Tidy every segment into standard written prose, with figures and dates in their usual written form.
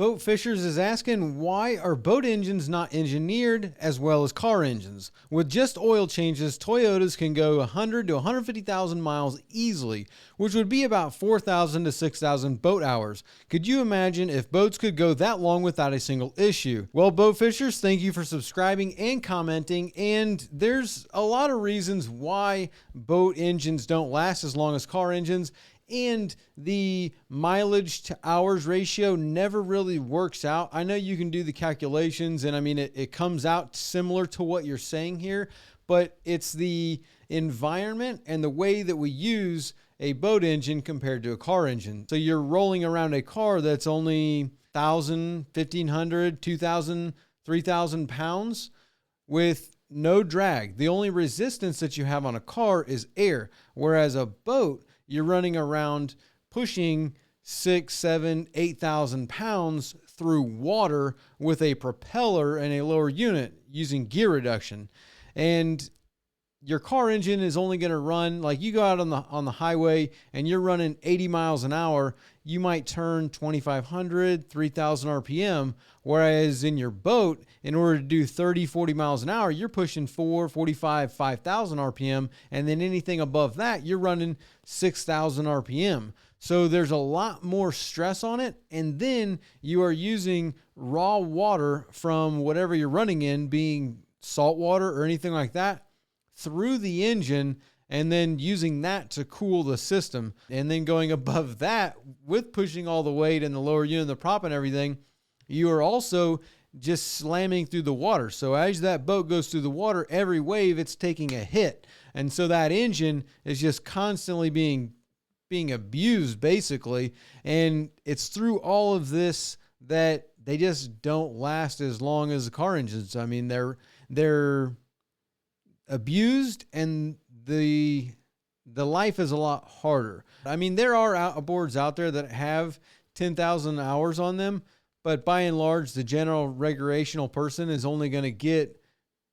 Boat Fishers is asking, why are boat engines not engineered as well as car engines? With just oil changes, Toyotas can go 100 to 150,000 miles easily, which would be about 4,000 to 6,000 boat hours. Could you imagine if boats could go that long without a single issue? Well, Boat Fishers, thank you for subscribing and commenting, and there's a lot of reasons why boat engines don't last as long as car engines. And the mileage to hours ratio never really works out. I know you can do the calculations, and I mean, it comes out similar to what you're saying here, but it's the environment and the way that we use a boat engine compared to a car engine. So you're rolling around a car that's only 1,000, 1,500, 2,000, 3,000 pounds with no drag. The only resistance that you have on a car is air, whereas a boat, you're running around pushing 6, 7, 8,000 pounds through water with a propeller and a lower unit using gear reduction. And your car engine is only going to run, like you go out on the highway and you're running 80 miles an hour, you might turn 2,500, 3,000 RPM. Whereas in your boat, in order to do 30, 40 miles an hour, you're pushing 445, 5,000 RPM. And then anything above that, you're running 6,000 RPM. So there's a lot more stress on it. And then you are using raw water from whatever you're running in, being salt water or anything like that, through the engine, and then using that to cool the system. And then going above that with pushing all the weight and the lower unit, the prop and everything, you are also just slamming through the water. So as that boat goes through the water, every wave it's taking a hit. And so that engine is just constantly being abused basically. And it's through all of this that they just don't last as long as the car engines. I mean, they're abused, and the life is a lot harder. I mean, there are outboards out there that have 10,000 hours on them, but by and large, the general recreational person is only going to get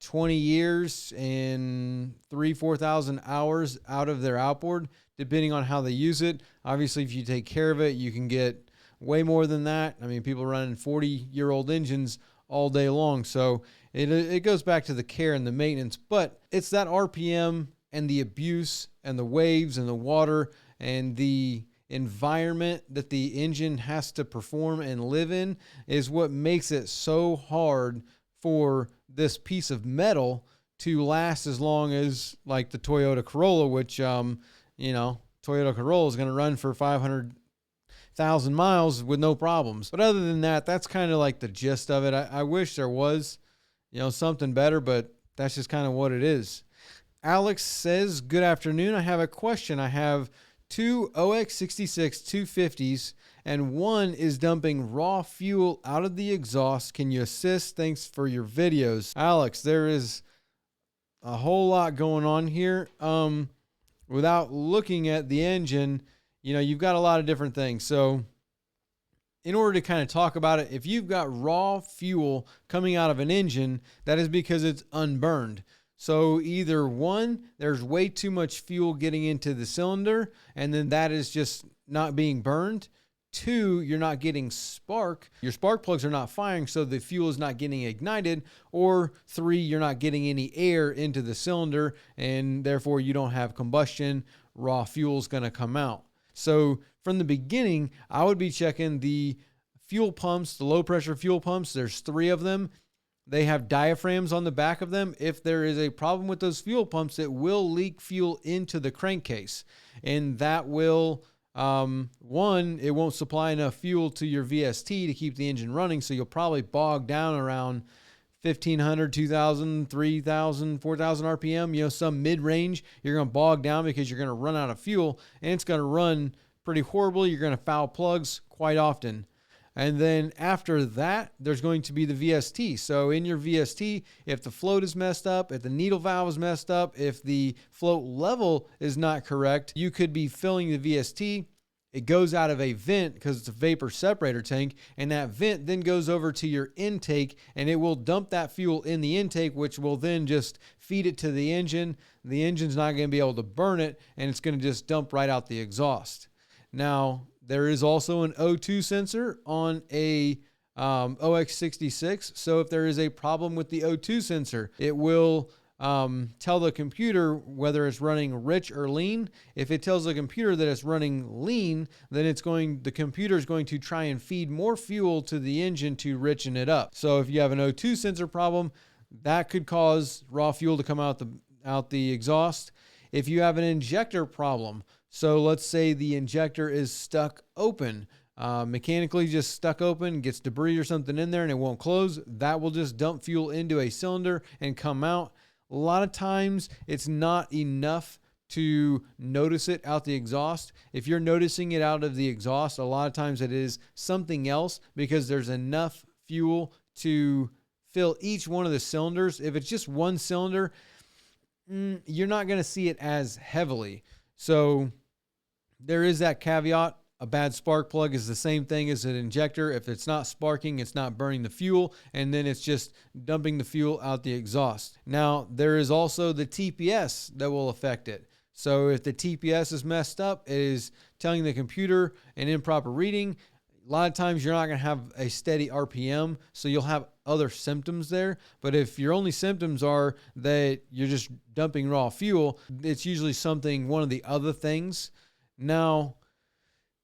20 years and 4,000 hours out of their outboard, depending on how they use it. Obviously, if you take care of it, you can get way more than that. I mean, people running 40-year-old engines all day long. So it goes back to the care and the maintenance, but it's that RPM and the abuse and the waves and the water and the environment that the engine has to perform and live in is what makes it so hard for this piece of metal to last as long as like the Toyota Corolla, which, Toyota Corolla is going to run for 500,000 miles with no problems. But other than that, that's kind of like the gist of it. I wish there was, something better, but that's just kind of what it is. Alex says, good afternoon. I have a question. I have two OX66 250s, and one is dumping raw fuel out of the exhaust. Can you assist? Thanks for your videos. Alex, there is a whole lot going on here. Without looking at the engine, you've got a lot of different things. So in order to kind of talk about it, if you've got raw fuel coming out of an engine, that is because it's unburned. So either one, there's way too much fuel getting into the cylinder, and then that is just not being burned. Two, you're not getting spark. Your spark plugs are not firing, so the fuel is not getting ignited. Or three, you're not getting any air into the cylinder, and therefore you don't have combustion. Raw fuel is going to come out. So from the beginning, I would be checking the fuel pumps, the low pressure fuel pumps. There's 3 of them. They have diaphragms on the back of them. If there is a problem with those fuel pumps, it will leak fuel into the crankcase. And that will, one, it won't supply enough fuel to your VST to keep the engine running. So you'll probably bog down around 1,500, 2,000, 3,000, 4,000 RPM, some mid-range. You're going to bog down because you're going to run out of fuel, and it's going to run pretty horribly. You're going to foul plugs quite often. And then after that, there's going to be the VST. So in your VST, if the float is messed up, if the needle valve is messed up, if the float level is not correct, you could be filling the VST. It goes out of a vent because it's a vapor separator tank, and that vent then goes over to your intake, and it will dump that fuel in the intake, which will then just feed it to the engine. The engine's not going to be able to burn it, and it's going to just dump right out the exhaust. Now, there is also an O2 sensor on a OX66. So if there is a problem with the O2 sensor, it will tell the computer whether it's running rich or lean. If it tells the computer that it's running lean, then the computer is going to try and feed more fuel to the engine to richen it up. So if you have an O2 sensor problem, that could cause raw fuel to come out the exhaust. If you have an injector problem, so let's say the injector is stuck open, mechanically just stuck open, gets debris or something in there and it won't close, that will just dump fuel into a cylinder and come out. A lot of times it's not enough to notice it out the exhaust. If you're noticing it out of the exhaust, a lot of times it is something else because there's enough fuel to fill each one of the cylinders. If it's just one cylinder, you're not going to see it as heavily. So there is that caveat. A bad spark plug is the same thing as an injector. If it's not sparking, it's not burning the fuel, and then it's just dumping the fuel out the exhaust. Now, there is also the TPS that will affect it. So if the TPS is messed up, it is telling the computer an improper reading. A lot of times you're not going to have a steady RPM, so you'll have other symptoms there. But if your only symptoms are that you're just dumping raw fuel, it's usually one of the other things. Now,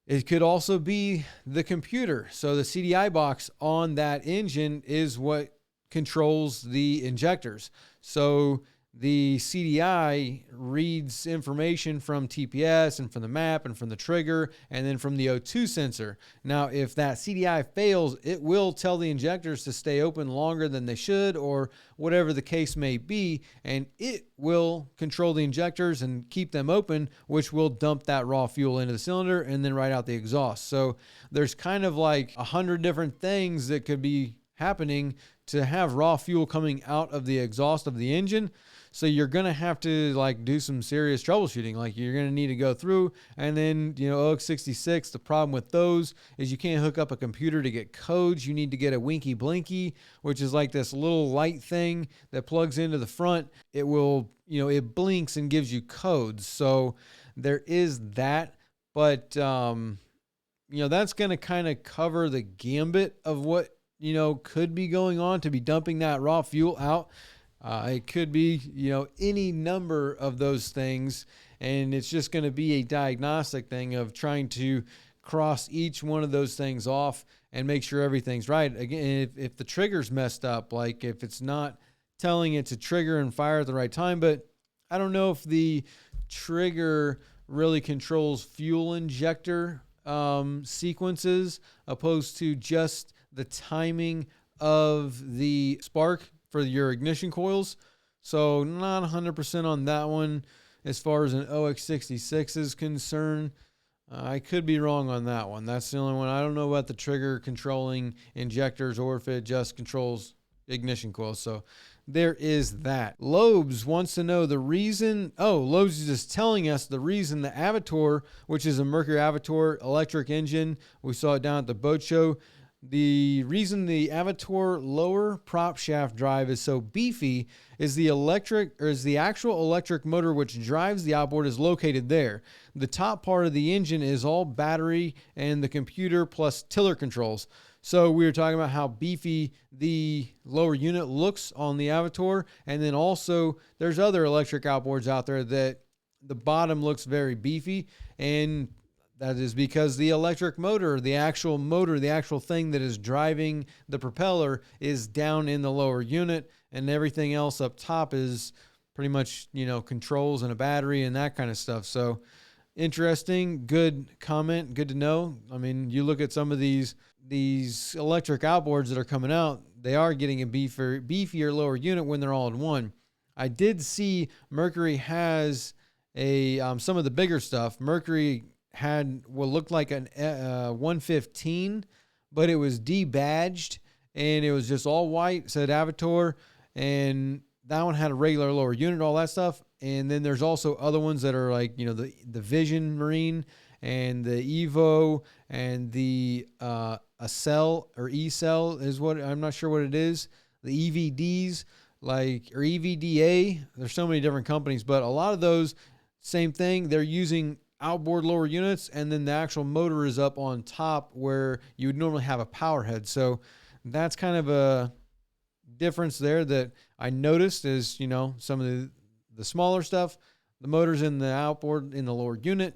it could also be the computer. So the CDI box on that engine is what controls the injectors. So the CDI reads information from TPS and from the map and from the trigger and then from the O2 sensor. Now, if that CDI fails, it will tell the injectors to stay open longer than they should or whatever the case may be, and it will control the injectors and keep them open, which will dump that raw fuel into the cylinder and then right out the exhaust. So there's kind of like 100 different things that could be happening to have raw fuel coming out of the exhaust of the engine. So you're going to have to do some serious troubleshooting. Like you're going to need to go through and then, OX66, the problem with those is you can't hook up a computer to get codes. You need to get a Winky Blinky, which is like this little light thing that plugs into the front. It will, it blinks and gives you codes. So there is that, but, that's going to kind of cover the gambit of what, could be going on to be dumping that raw fuel out. It could be, any number of those things, and it's just going to be a diagnostic thing of trying to cross each one of those things off and make sure everything's right. Again, if the trigger's messed up, like if it's not telling it to trigger and fire at the right time, but I don't know if the trigger really controls fuel injector sequences opposed to just the timing of the spark for your ignition coils. So not 100% on that one as far as an OX66 is concerned. I could be wrong on that one. That's the only one. I don't know about the trigger controlling injectors or if it just controls ignition coils. So there is that. Lobes wants to know the reason. Lobes is just telling us the reason the Avator, which is a Mercury Avator electric engine, we saw it down at the boat show. The reason the Avator lower prop shaft drive is so beefy is the actual electric motor which drives the outboard is located there. The top part of the engine is all battery and the computer plus tiller controls. So we were talking about how beefy the lower unit looks on the Avator, and then also there's other electric outboards out there that the bottom looks very beefy, and that is because the electric motor, the actual thing that is driving the propeller is down in the lower unit, and everything else up top is pretty much, controls and a battery and that kind of stuff. So interesting, good comment, good to know. I mean, you look at some of these electric outboards that are coming out, they are getting a beefier lower unit when they're all in one. I did see Mercury has some of the bigger stuff. Mercury had what looked like an 115, but it was debadged and it was just all white, said Avator, and that one had a regular lower unit, all that stuff. And then there's also other ones that are like, the Vision Marine and the Evo and the Acel or E-Cell is what, I'm not sure what it is. The EVDs, or EVDA, there's so many different companies, but a lot of those, same thing, they're using outboard lower units, and then the actual motor is up on top where you would normally have a power head. So that's kind of a difference there that I noticed is, some of the smaller stuff, the motor's in the outboard in the lower unit.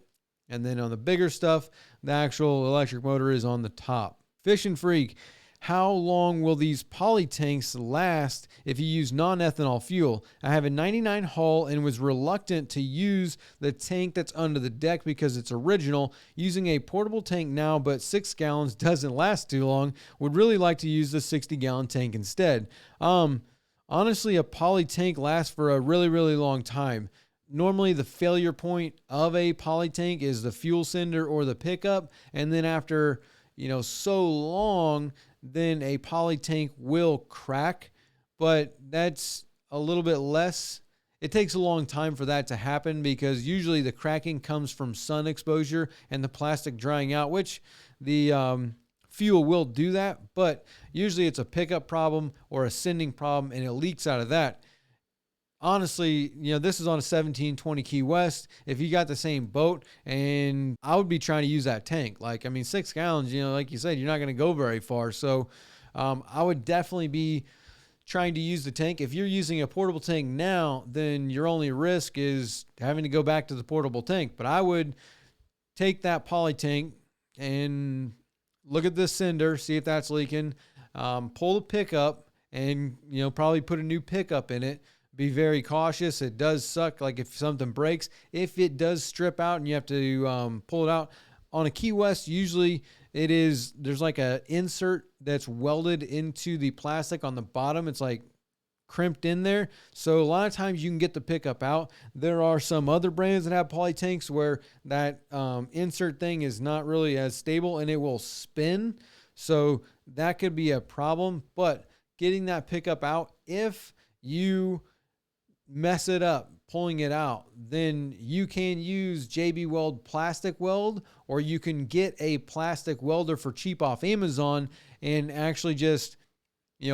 And then on the bigger stuff, the actual electric motor is on the top. Fishing Freak, how long will these poly tanks last if you use non-ethanol fuel? I have a 99 hull and was reluctant to use the tank that's under the deck because it's original. Using a portable tank now, but 6 gallons doesn't last too long. Would really like to use the 60-gallon tank instead. Honestly, a poly tank lasts for a really, really long time. Normally, the failure point of a poly tank is the fuel sender or the pickup, and then after so long, then a poly tank will crack, but that's a little bit less. It takes a long time for that to happen because usually the cracking comes from sun exposure and the plastic drying out, which the fuel will do that, but usually it's a pickup problem or a sending problem and it leaks out of that. Honestly, this is on a 1720 Key West. If you got the same boat, and I would be trying to use that tank. 6 gallons, like you said, you're not going to go very far. So I would definitely be trying to use the tank. If you're using a portable tank now, then your only risk is having to go back to the portable tank. But I would take that poly tank and look at the sender, see if that's leaking, pull the pickup, and probably put a new pickup in it. Be very cautious. It does suck. Like if something breaks, if it does strip out and you have to pull it out on a Key West, usually there's like a insert that's welded into the plastic on the bottom. It's like crimped in there. So a lot of times you can get the pickup out. There are some other brands that have poly tanks where that insert thing is not really as stable and it will spin. So that could be a problem, but getting that pickup out, if you mess it up pulling it out, then you can use JB Weld plastic weld, or you can get a plastic welder for cheap off Amazon and actually just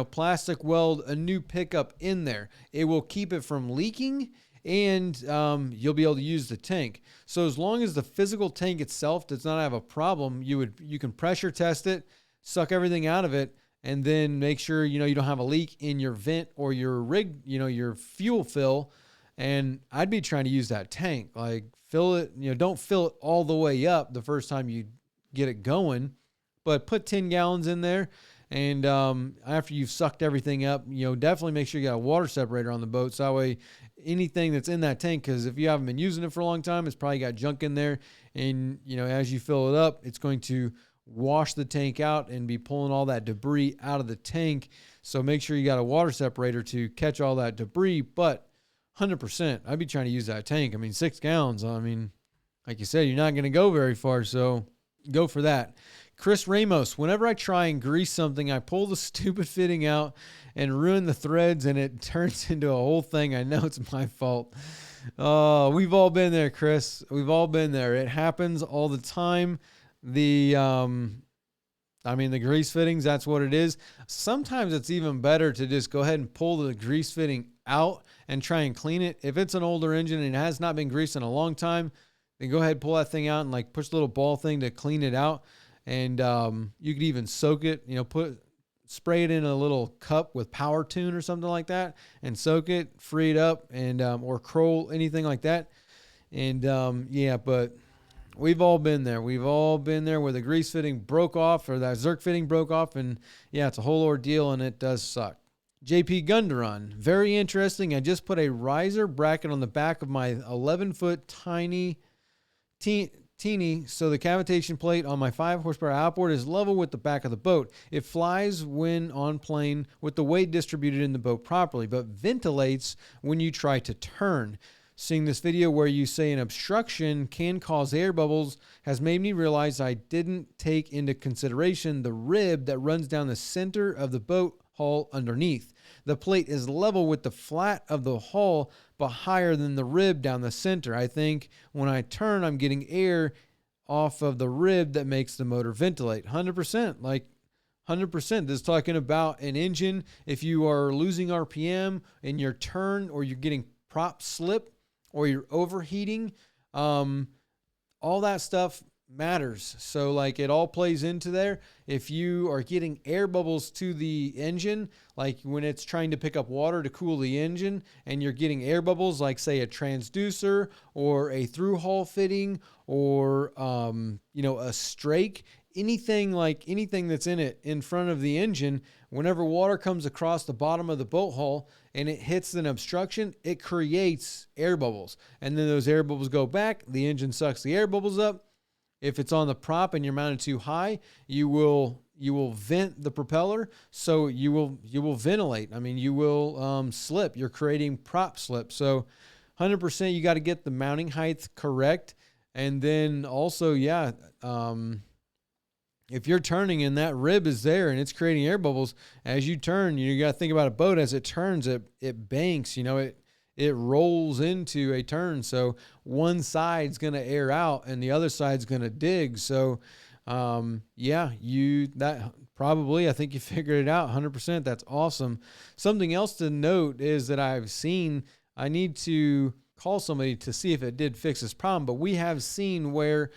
plastic weld a new pickup in there. It will keep it from leaking and you'll be able to use the tank. So as long as the physical tank itself does not have a problem, you can pressure test it, suck everything out of it, and then make sure, you don't have a leak in your vent or your rig, your fuel fill. And I'd be trying to use that tank, like fill it, don't fill it all the way up the first time you get it going, but put 10 gallons in there. And after you've sucked everything up, definitely make sure you got a water separator on the boat. So that way anything that's in that tank, because if you haven't been using it for a long time, it's probably got junk in there. And, as you fill it up, it's going to wash the tank out and be pulling all that debris out of the tank. So make sure you got a water separator to catch all that debris. But 100%, I'd be trying to use that tank. 6 gallons. Like you said, you're not going to go very far. So go for that. Chris Ramos, whenever I try and grease something, I pull the stupid fitting out and ruin the threads and it turns into a whole thing. I know it's my fault. We've all been there, Chris. We've all been there. It happens all the time. The grease fittings, that's what it is. Sometimes it's even better to just go ahead and pull the grease fitting out and try and clean it. If it's an older engine and it has not been greased in a long time, then go ahead and pull that thing out and push the little ball thing to clean it out. And you could even soak it, spray it in a little cup with Power Tune or something like that and soak it, free it up, and or Kroll, anything like that. And but we've all been there. We've all been there where the grease fitting broke off or that Zerk fitting broke off. And it's a whole ordeal and it does suck. JP Gundaron, very interesting. I just put a riser bracket on the back of my 11-foot teeny, so the cavitation plate on my 5 horsepower outboard is level with the back of the boat. It flies when on plane with the weight distributed in the boat properly, but ventilates when you try to turn. Seeing this video where you say an obstruction can cause air bubbles has made me realize I didn't take into consideration the rib that runs down the center of the boat hull underneath. The plate is level with the flat of the hull, but higher than the rib down the center. I think when I turn, I'm getting air off of the rib that makes the motor ventilate. 100%, 100%. This is talking about an engine. If you are losing RPM in your turn, or you're getting prop slip, or you're overheating, all that stuff matters. So like it all plays into there. If you are getting air bubbles to the engine, like when it's trying to pick up water to cool the engine and you're getting air bubbles, like say a transducer or a through hull fitting or, a strake, anything that's in it in front of the engine, whenever water comes across the bottom of the boat hull and it hits an obstruction, it creates air bubbles. And then those air bubbles go back, the engine sucks the air bubbles up. If it's on the prop and you're mounted too high, you will vent the propeller, so you will ventilate. I mean, you will slip. You're creating prop slip. So 100% you got to get the mounting height correct. And then also, if you're turning and that rib is there and it's creating air bubbles, as you turn, you got to think about a boat as it turns, it banks, it rolls into a turn. So one side's going to air out and the other side's going to dig. So, I think you figured it out 100%. That's awesome. Something else to note is that I need to call somebody to see if it did fix this problem, but we have seen where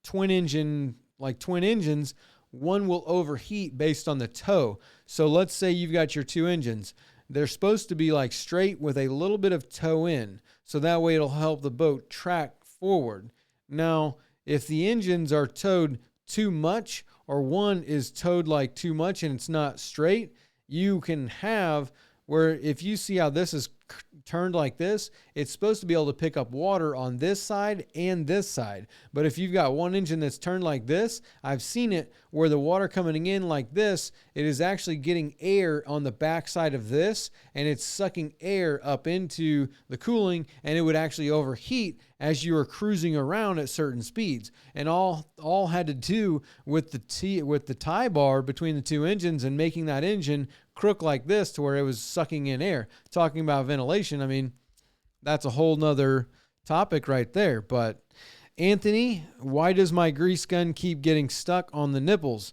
twin engines, one will overheat based on the tow. So let's say you've got your two engines. They're supposed to be like straight with a little bit of tow in. So that way it'll help the boat track forward. Now, if the engines are towed too much or one is towed like too much and it's not straight, you can have where if you see how this is turned like this, it's supposed to be able to pick up water on this side and this side. But if you've got one engine that's turned like this, I've seen it where the water coming in like this, it is actually getting air on the back side of this, and it's sucking air up into the cooling, and it would actually overheat as you were cruising around at certain speeds. And all had to do with the tie bar between the two engines and making that engine crook like this to where it was sucking in air. Talking about ventilation, I mean, that's a whole nother topic right there. But Anthony, why does my grease gun keep getting stuck on the nipples?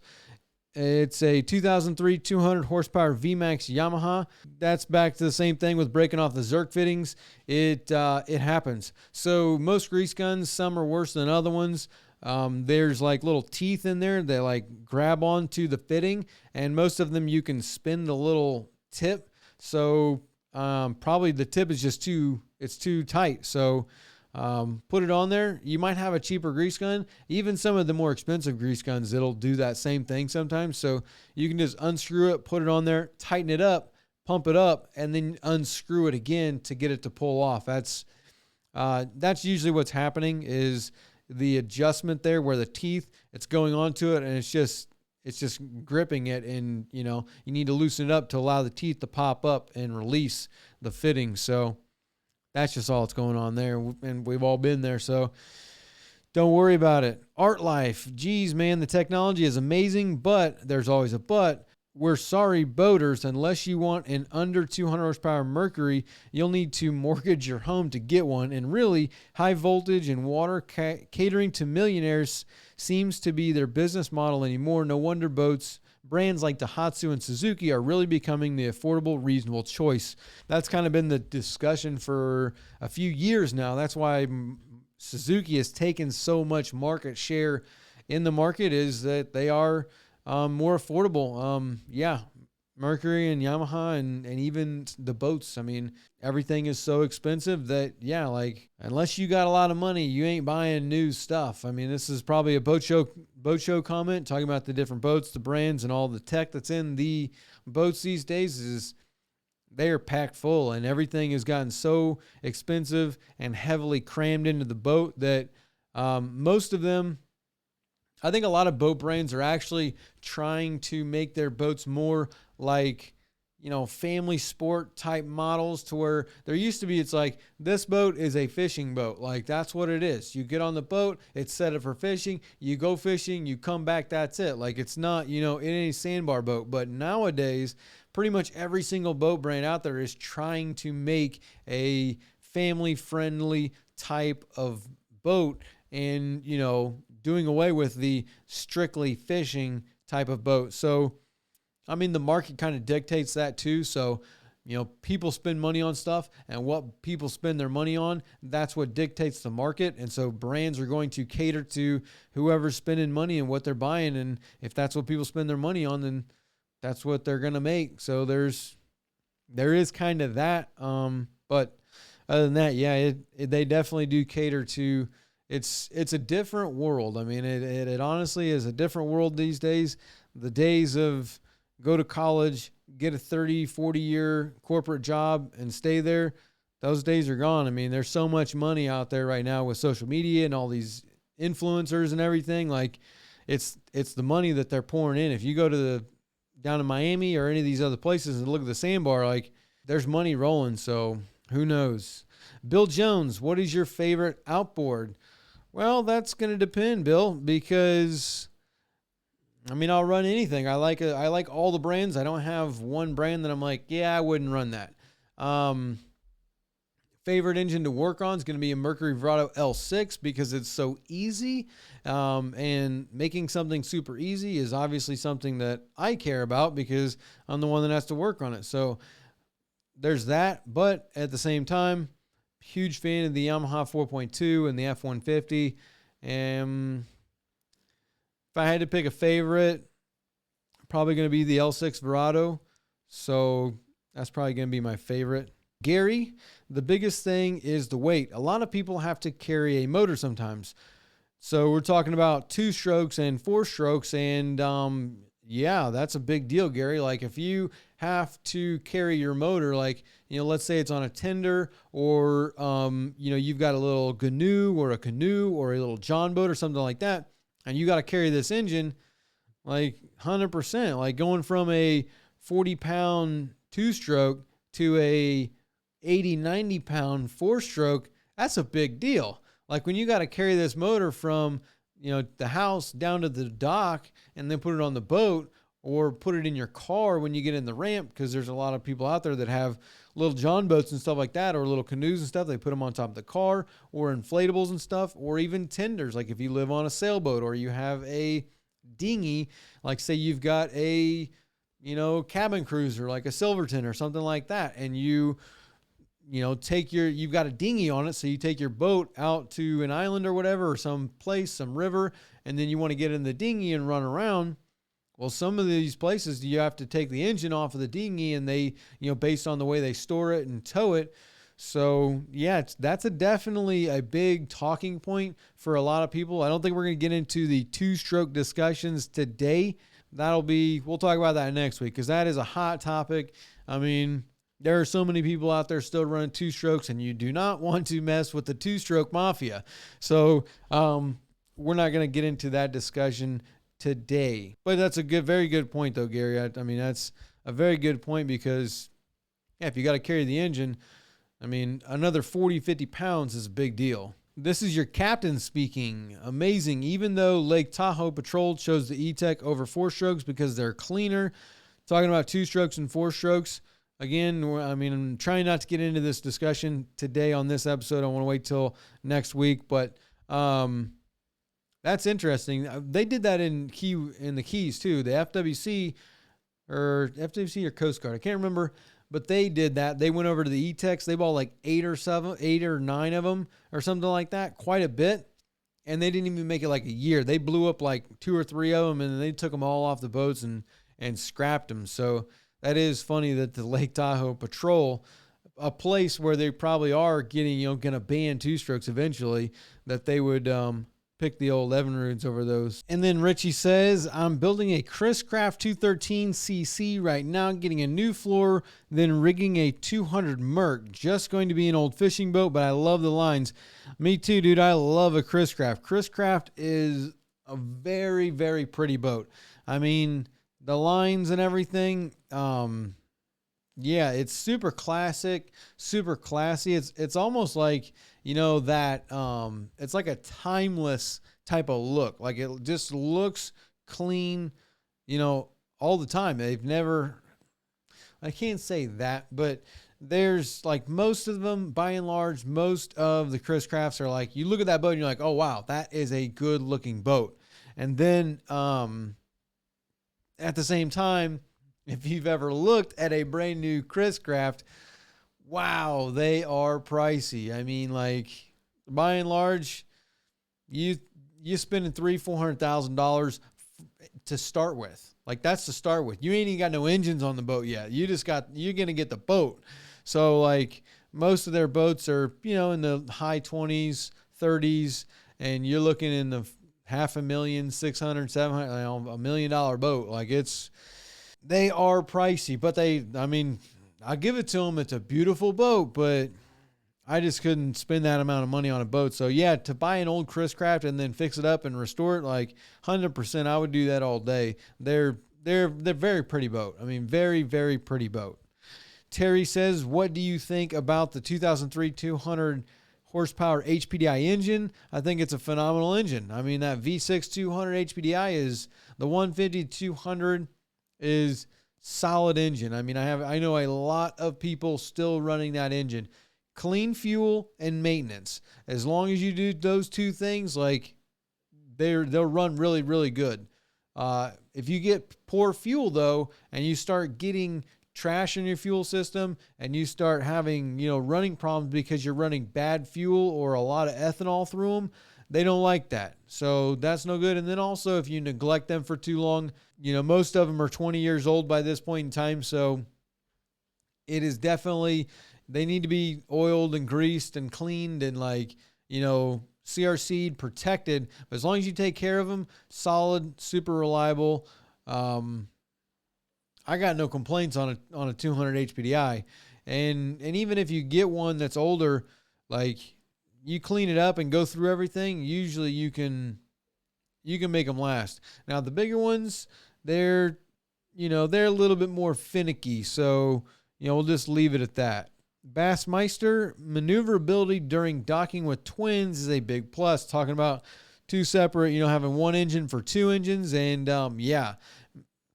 It's a 2003 200 horsepower VMAX Yamaha. That's back to the same thing with breaking off the Zerk fittings. It happens. So most grease guns, some are worse than other ones. There's like little teeth in there that like grab onto the fitting, and most of them you can spin the little tip. So probably the tip is just too tight. So put it on there. You might have a cheaper grease gun. Even some of the more expensive grease guns, it'll do that same thing sometimes. So you can just unscrew it, put it on there, tighten it up, pump it up, and then unscrew it again to get it to pull off. That's usually what's happening is the adjustment there where the teeth, it's going onto it and it's just gripping it, and you need to loosen it up to allow the teeth to pop up and release the fitting. So that's just all that's going on there, and we've all been there, so don't worry about it. Art Life, geez man, the technology is amazing, but there's always a but. We're sorry, boaters, unless you want an under 200 horsepower Mercury, you'll need to mortgage your home to get one. And really, high voltage and water catering to millionaires seems to be their business model anymore. No wonder brands like Daihatsu and Suzuki are really becoming the affordable, reasonable choice. That's kind of been the discussion for a few years now. That's why Suzuki has taken so much market share in the market, is that they are more affordable. Mercury and Yamaha and even the boats. I mean, everything is so expensive that, unless you got a lot of money, you ain't buying new stuff. I mean, this is probably a boat show comment talking about the different boats, the brands, and all the tech that's in the boats these days. Is they are packed full, and everything has gotten so expensive and heavily crammed into the boat that most of them, I think a lot of boat brands are actually trying to make their boats more like, family sport type models, to where there used to be, it's like, this boat is a fishing boat. Like, that's what it is. You get on the boat, it's set up for fishing, you go fishing, you come back, that's it. Like, it's not, any sandbar boat. But nowadays, pretty much every single boat brand out there is trying to make a family friendly type of boat, and, doing away with the strictly fishing type of boat. So, I mean, the market kind of dictates that too. So, people spend money on stuff, and what people spend their money on, that's what dictates the market. And so brands are going to cater to whoever's spending money and what they're buying. And if that's what people spend their money on, then that's what they're going to make. So there is kind of that. But other than that, yeah, they definitely do cater to, it's a different world. I mean, it honestly is a different world these days. The days of go to college, get a 30, 40-year corporate job and stay there, those days are gone. I mean, there's so much money out there right now with social media and all these influencers and everything. Like, it's the money that they're pouring in. If you go to down in Miami or any of these other places and look at the sandbar, like, there's money rolling. So who knows? Bill Jones, what is your favorite outboard? Well, that's going to depend, Bill, because I mean, I'll run anything. I like all the brands. I don't have one brand that I'm like, yeah, I wouldn't run that. Favorite engine to work on is going to be a Mercury Verado L6 because it's so easy. And making something super easy is obviously something that I care about because I'm the one that has to work on it. So there's that. But at the same time, huge fan of the Yamaha 4.2 and the F-150. And if I had to pick a favorite, probably going to be the L6 Verado. So that's probably going to be my favorite. Gary, the biggest thing is the weight. A lot of people have to carry a motor sometimes. So we're talking about 2 strokes and 4 strokes. And yeah, that's a big deal, Gary. Like, if you have to carry your motor, like, let's say it's on a tender, or, you've got a little canoe or a little John boat or something like that, and you got to carry this engine, like 100%, like going from a 40-pound 2-stroke to a 80, 90-pound 4-stroke, that's a big deal. Like, when you got to carry this motor from, the house down to the dock and then put it on the boat, or put it in your car when you get in the ramp, because there's a lot of people out there that have little John boats and stuff like that, or little canoes and stuff. They put them on top of the car, or inflatables and stuff, or even tenders. Like, if you live on a sailboat or you have a dinghy, like say you've got a, cabin cruiser, like a Silverton or something like that, and you've got a dinghy on it. So you take your boat out to an island or whatever, or some place, some river, and then you want to get in the dinghy and run around. Well, some of these places you have to take the engine off of the dinghy, and they, based on the way they store it and tow it. So yeah, that's definitely a big talking point for a lot of people. I don't think we're going to get into the 2-stroke discussions today. We'll talk about that next week, because that is a hot topic. I mean, there are so many people out there still running 2 strokes, and you do not want to mess with the 2-stroke mafia. So we're not going to get into that discussion today. But that's a very good point, though, Gary. I mean, that's a very good point, because if you got to carry the engine, I mean, another 40, 50 pounds is a big deal. This is your captain speaking. Amazing. Even though Lake Tahoe Patrol chose the E-Tech over 4 strokes because they're cleaner. Talking about 2 strokes and 4 strokes. Again, I mean, I'm trying not to get into this discussion today on this episode. I want to wait till next week, but that's interesting. They did that in the Keys too. The FWC or Coast Guard, I can't remember, but they did that. They went over to the E-Techs. They bought like 8 or 9 of them or something like that, quite a bit. And they didn't even make it like a year. They blew up like 2 or 3 of them, and then they took them all off the boats and scrapped them. So that is funny that the Lake Tahoe Patrol, a place where they probably are getting, going to ban 2 strokes eventually, that they would pick the old Evinrudes over those. And then Richie says, I'm building a Chris Craft 213cc right now, getting a new floor, then rigging a 200 Merc. Just going to be an old fishing boat, but I love the lines. Me too, dude. I love a Chris Craft. Chris Craft is a very, very pretty boat. I mean, the lines and everything, yeah, it's super classic, super classy. It's almost like, that it's like a timeless type of look. Like, it just looks clean, all the time. I can't say that, but there's like most of them, by and large, most of the Chris Crafts are like, you look at that boat and you're like, oh, wow, that is a good looking boat. And then, at the same time, if you've ever looked at a brand new Chris Craft, wow, they are pricey. I mean, like, by and large, you spending $300,000-$400,000 to start with. Like, that's to start with. You ain't even got no engines on the boat yet. You're gonna get the boat. So like most of their boats are, in the high 20s, 30s, and you're looking in the $500,000, 600, 700, $1 million boat. Like, they are pricey, but I give it to them. It's a beautiful boat, but I just couldn't spend that amount of money on a boat. So yeah, to buy an old Chris Craft and then fix it up and restore it, like 100%, I would do that all day. They're very pretty boat. I mean, very, very pretty boat. Terry says, what do you think about the 2003 200 horsepower HPDI engine? I think it's a phenomenal engine. I mean, that V6 200 HPDI is the 150 200 is solid engine. I mean, I know a lot of people still running that engine. Clean fuel and maintenance. As long as you do those two things, like they'll run really, really good. If you get poor fuel though, and you start getting trash in your fuel system and you start having, running problems because you're running bad fuel or a lot of ethanol through them, they don't like that. So that's no good. And then also if you neglect them for too long, most of them are 20 years old by this point in time. So it is definitely, they need to be oiled and greased and cleaned and CRC'd, protected. But as long as you take care of them, solid, super reliable. I got no complaints on a 200 HPDI. And even if you get one that's older, like you clean it up and go through everything, usually you can make them last. Now the bigger ones, they're a little bit more finicky. So, we'll just leave it at that. Bassmeister, maneuverability during docking with twins is a big plus. Talking about two separate, having one engine for two engines. And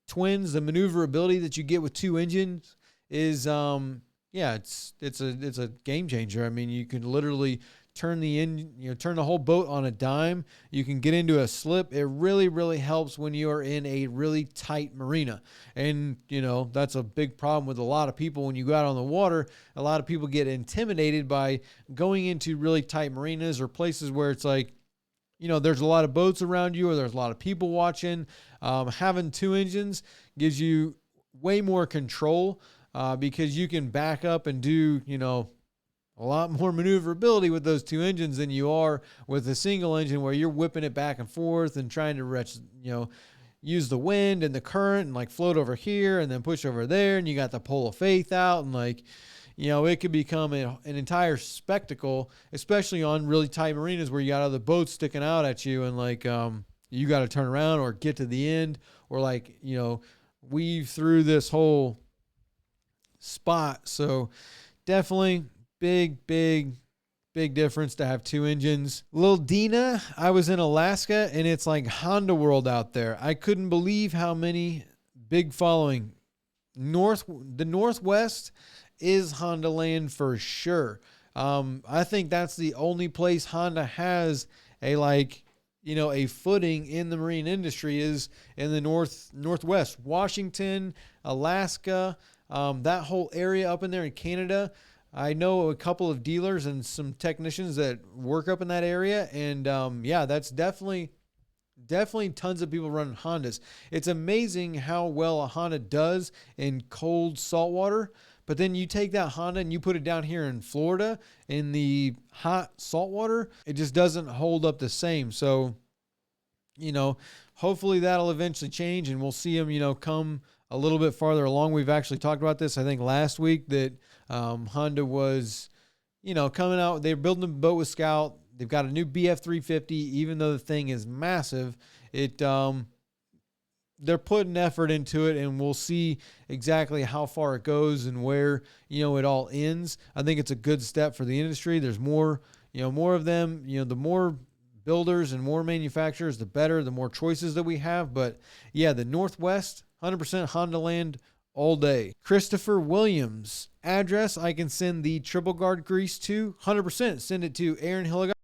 twins, the maneuverability that you get with two engines is, it's a game changer. I mean, you can literally turn the whole boat on a dime. You can get into a slip. It really, really helps when you are in a really tight marina. And, that's a big problem with a lot of people when you go out on the water. A lot of people get intimidated by going into really tight marinas or places where it's like, there's a lot of boats around you or there's a lot of people watching. Having two engines gives you way more control because you can back up and do, a lot more maneuverability with those two engines than you are with a single engine where you're whipping it back and forth and trying to use the wind and the current and like float over here and then push over there. And you got the pole of faith out and it could become an entire spectacle, especially on really tight marinas where you got other boats sticking out at you and you got to turn around or get to the end or weave through this whole spot. So definitely big difference to have two engines. Lil Dina, I was in Alaska and it's like Honda World out there. I couldn't believe how many big following. The Northwest is Honda land for sure. I think that's the only place Honda has a footing in the marine industry is in the Northwest. Washington, Alaska, that whole area up in there in Canada. I know a couple of dealers and some technicians that work up in that area. And that's definitely tons of people running Hondas. It's amazing how well a Honda does in cold saltwater. But then you take that Honda and you put it down here in Florida in the hot saltwater, it just doesn't hold up the same. So, hopefully that'll eventually change and we'll see them, come a little bit farther along. We've actually talked about this, I think, last week that Honda was, coming out. They're building a boat with Scout. They've got a new BF 350. Even though the thing is massive, they're putting effort into it, and we'll see exactly how far it goes and where, it all ends. I think it's a good step for the industry. There's more, more of them, the more builders and more manufacturers, the better, the more choices that we have. But yeah, the Northwest, 100% Honda land all day. Christopher Williams, address I can send the triple guard grease to, 100%. Send it to Aaron Hilligood.